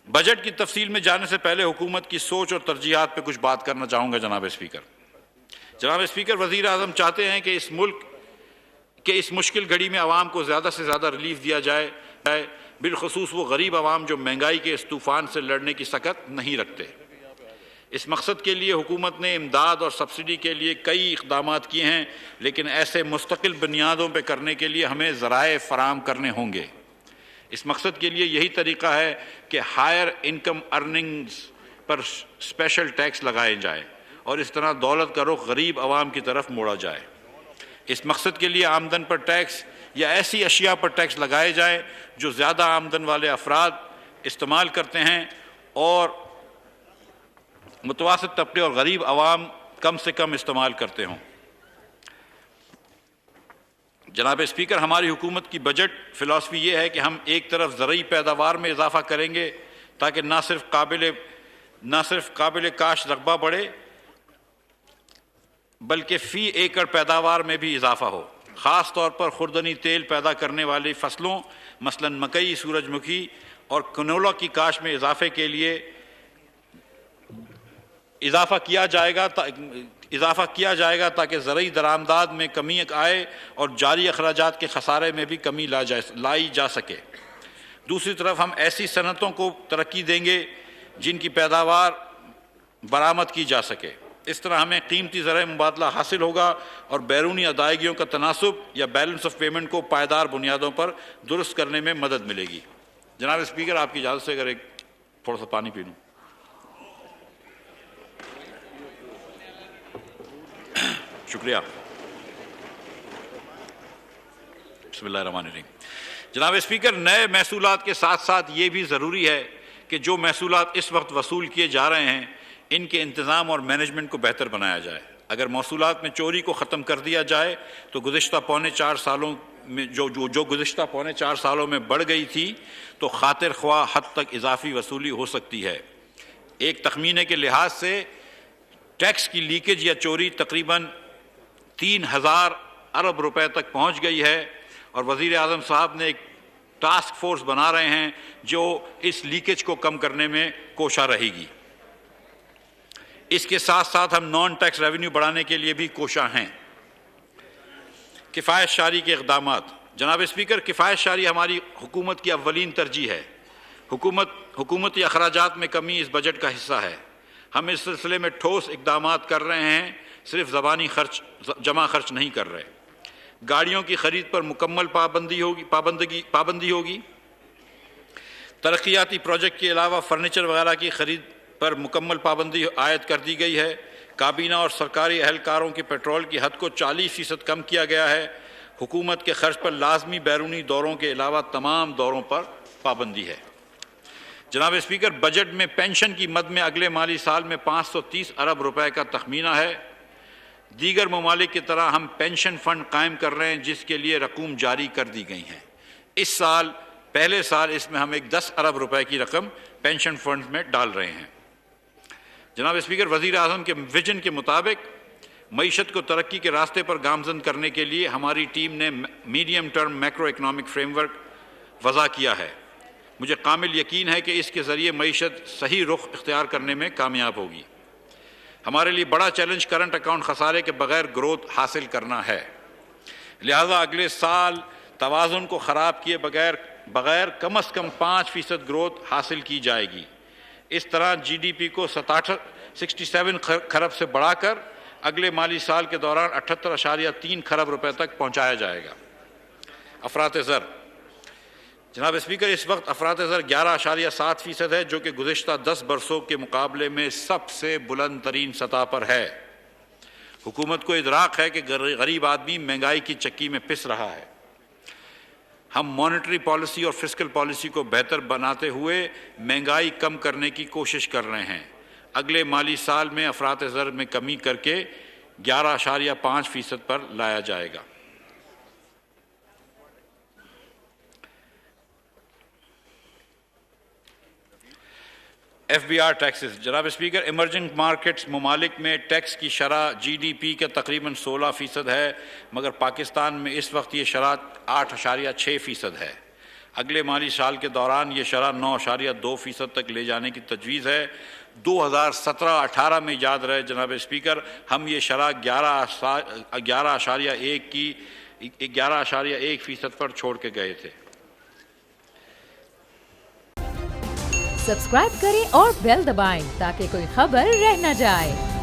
Budget کی تفصیل میں جانے سے پہلے حکومت کی سوچ اور ترجیحات پہ کچھ بات کرنا چاہوں گا جناب اسپیکر۔ جناب اسپیکر، وزیر اعظم چاہتے ہیں کہ اس مشکل گھڑی میں عوام کو زیادہ سے زیادہ ریلیف دیا جائے، بالخصوص وہ غریب عوام جو مہنگائی کے اس طوفان سے لڑنے کی سکت نہیں رکھتے۔ اس مقصد کے لیے حکومت نے امداد اور سبسڈی کے لیے کئی اقدامات کیے ہیں، لیکن ایسے مستقل بنیادوں پہ کرنے کے لیے ہمیں ذرائع فراہم کرنے ہوں گے۔ اس مقصد کے لیے یہی طریقہ ہے کہ ہائر انکم ارننگز پر اسپیشل ٹیکس لگائے جائیں اور اس طرح دولت کا رخ غریب عوام کی طرف موڑا جائے۔ اس مقصد کے لیے آمدن پر ٹیکس یا ایسی اشیاء پر ٹیکس لگائے جائیں جو زیادہ آمدن والے افراد استعمال کرتے ہیں اور متوسط طبقے اور غریب عوام کم سے کم استعمال کرتے ہوں۔ جناب اسپیکر، ہماری حکومت کی بجٹ فلسفی یہ ہے کہ ہم ایک طرف زرعی پیداوار میں اضافہ کریں گے تاکہ نہ صرف قابل کاشت رقبہ بڑھے بلکہ فی ایکڑ پیداوار میں بھی اضافہ ہو، خاص طور پر خوردنی تیل پیدا کرنے والی فصلوں مثلاً مکئی، سورج مکھی اور کنولا کی کاشت میں اضافے کے لیے اضافہ کیا جائے گا تاکہ زرعی درآمدات میں کمی آئے اور جاری اخراجات کے خسارے میں بھی کمی لائی جا سکے۔ دوسری طرف ہم ایسی صنعتوں کو ترقی دیں گے جن کی پیداوار برآمد کی جا سکے۔ اس طرح ہمیں قیمتی زرعی مبادلہ حاصل ہوگا اور بیرونی ادائیگیوں کا تناسب یا بیلنس آف پیمنٹ کو پائیدار بنیادوں پر درست کرنے میں مدد ملے گی۔ جناب اسپیکر، آپ کی اجازت سے اگر تھوڑا سا پانی پی لوں۔ شکریہ۔ بسم اللہ الرحمن الرحیم۔ جناب اسپیکر، نئے محصولات کے ساتھ ساتھ یہ بھی ضروری ہے کہ جو محصولات اس وقت وصول کیے جا رہے ہیں ان کے انتظام اور مینجمنٹ کو بہتر بنایا جائے۔ اگر محصولات میں چوری کو ختم کر دیا جائے تو گزشتہ پونے 4 سالوں میں جو گزشتہ پونے 4 سالوں میں بڑھ گئی تھی تو خاطر خواہ حد تک اضافی وصولی ہو سکتی ہے۔ ایک تخمینے کے لحاظ سے ٹیکس کی لیکیج یا چوری تقریباً 3000 ارب روپے تک پہنچ گئی ہے اور وزیر اعظم صاحب نے ایک ٹاسک فورس بنا رہے ہیں جو اس لیکیج کو کم کرنے میں کوشاں رہے گی۔ اس کے ساتھ ساتھ ہم نان ٹیکس ریونیو بڑھانے کے لیے بھی کوشاں ہیں۔ کفایت شاری کے اقدامات۔ جناب اسپیکر، کفایت شاری ہماری حکومت کی اولین ترجیح ہے۔ حکومتی اخراجات میں کمی اس بجٹ کا حصہ ہے۔ ہم اس سلسلے میں ٹھوس اقدامات کر رہے ہیں، صرف زبانی جمع خرچ نہیں کر رہے۔ گاڑیوں کی خرید پر مکمل پابندی ہوگی۔ ترقیاتی پروجیکٹ کے علاوہ فرنیچر وغیرہ کی خرید پر مکمل پابندی عائد کر دی گئی ہے۔ کابینہ اور سرکاری اہلکاروں کی پیٹرول کی حد کو 40% کم کیا گیا ہے۔ حکومت کے خرچ پر لازمی بیرونی دوروں کے علاوہ تمام دوروں پر پابندی ہے۔ جناب اسپیکر، بجٹ میں پینشن کی مد میں اگلے مالی سال میں 530 ارب روپے کا تخمینہ ہے۔ دیگر ممالک کی طرح ہم پینشن فنڈ قائم کر رہے ہیں جس کے لیے رقوم جاری کر دی گئی ہیں۔ اس سال پہلے سال اس میں ہم ایک 10 ارب روپے کی رقم پینشن فنڈ میں ڈال رہے ہیں۔ جناب اسپیکر، وزیر اعظم کے ویژن کے مطابق معیشت کو ترقی کے راستے پر گامزن کرنے کے لیے ہماری ٹیم نے medium term macro economic frame work وضع کیا ہے۔ مجھے کامل یقین ہے کہ اس کے ذریعے معیشت صحیح رخ اختیار کرنے میں کامیاب ہوگی۔ ہمارے لیے بڑا چیلنج کرنٹ اکاؤنٹ خسارے کے بغیر گروتھ حاصل کرنا ہے، لہذا اگلے سال توازن کو خراب کیے بغیر کم از کم 5% گروتھ حاصل کی جائے گی۔ اس طرح جی ڈی پی کو 67 کھرب سے بڑھا کر اگلے مالی سال کے دوران 78.3 کھرب روپے تک پہنچایا جائے گا۔ افراط زر۔ جناب اسپیکر، اس وقت افراط زر 11.7% ہے جو کہ گزشتہ 10 برسوں کے مقابلے میں سب سے بلند ترین سطح پر ہے۔ حکومت کو ادراک ہے کہ غریب آدمی مہنگائی کی چکی میں پس رہا ہے۔ ہم مانیٹری پالیسی اور فسکل پالیسی کو بہتر بناتے ہوئے مہنگائی کم کرنے کی کوشش کر رہے ہیں۔ اگلے مالی سال میں افراط زر میں کمی کر کے 11.5% پر لایا جائے گا۔ F B R taxes. جناب اسپیکر، ایمرجنگ مارکیٹس ممالک میں ٹیکس کی شرح جی ڈی پی کا تقریباً 16% ہے، مگر پاکستان میں اس وقت یہ شرح 8.6% ہے۔ اگلے مالی سال کے دوران یہ شرح 9.2% تک لے جانے کی تجویز ہے۔ 2017-18 میں یاد رہے جناب اسپیکر، ہم یہ شرح 11.1% پر چھوڑ کے گئے تھے۔ سبسکرائب کریں اور بیل دبائیں تاکہ کوئی خبر رہ نہ جائے۔